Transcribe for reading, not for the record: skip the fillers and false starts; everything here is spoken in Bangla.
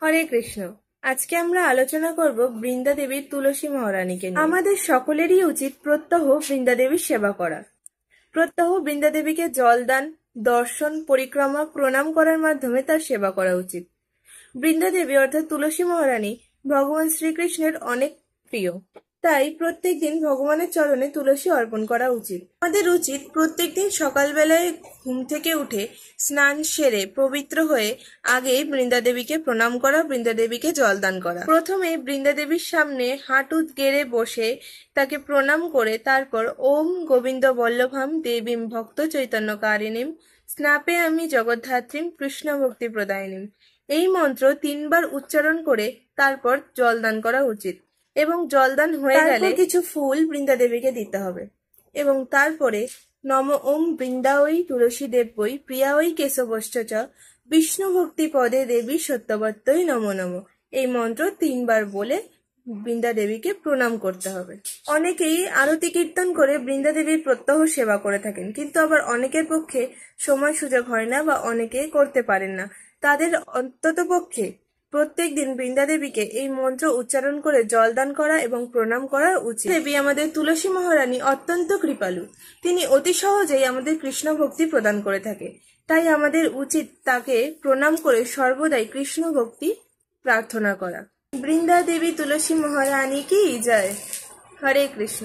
হরে কৃষ্ণ। আজকে আমরা আলোচনা করব বৃন্দা দেবীর তুলসী মহারানীকে নিয়ে। আমাদের সকলেরই উচিত প্রত্যহ বৃন্দা দেবীর সেবা করা। প্রত্যহ বৃন্দা দেবীকে জলদান, দর্শন, পরিক্রমা, প্রণাম করার মাধ্যমে তার সেবা করা উচিত। বৃন্দা দেবী অর্থাৎ তুলসী মহারানী ভগবান শ্রীকৃষ্ণের অনেক প্রিয়, তাই প্রত্যেকদিন ভগবানের চরণে তুলসী অর্পণ করা উচিত। আমাদের উচিত প্রত্যেকদিন সকালবেলায় ঘুম থেকে উঠে স্নান সেরে পবিত্র হয়ে আগে বৃন্দা দেবীকে প্রণাম করা, বৃন্দা দেবীকে জলদান করা। প্রথমে বৃন্দা দেবীর সামনে হাঁটু গেড়ে বসে তাকে প্রণাম করে তারপর ওম গোবিন্দ বল্লভাম দেবীম ভক্ত চৈতন্যকারিণীম স্নাপে আমি জগদ্ধাত্রীম কৃষ্ণ ভক্তি প্রদায়িনীম, এই মন্ত্র 3 বার উচ্চারণ করে তারপর জলদান করা উচিত। এবং জলদান হয়ে গেলে কিছু ফুল বৃন্দা দেবীকে দিতে হবে এবং তারপরে নম ওম বৃন্দাওই তুলসী দেবৈ প্রিয়াওই কেশবশ্চ চ বিষ্ণু ভক্তি পদে দেবী সত্যবত্যই নমো নমঃ, এই মন্ত্র 3 বার বলে বৃন্দা দেবীকে প্রণাম করতে হবে। অনেকেই আরতি কীর্তন করে বৃন্দা দেবীর প্রত্যহ সেবা করে থাকেন, কিন্তু আবার অনেকের পক্ষে সময় সুযোগ হয় না বা অনেকে করতে পারেন না। তাদের অন্তত পক্ষে প্রত্যেক দিন বৃন্দা দেবীকে এই মন্ত্র উচ্চারণ করে জলদান করা এবং প্রণাম করা উচিত। দেবী আমাদের তুলসী মহারানী অত্যন্ত কৃপালু, তিনি অতি সহজেই আমাদের কৃষ্ণ ভক্তি প্রদান করে থাকে, তাই আমাদের উচিত তাকে প্রণাম করে সর্বদাই কৃষ্ণ ভক্তি প্রার্থনা করা। বৃন্দা দেবী তুলসী মহারানী কি জয়। হরে কৃষ্ণ।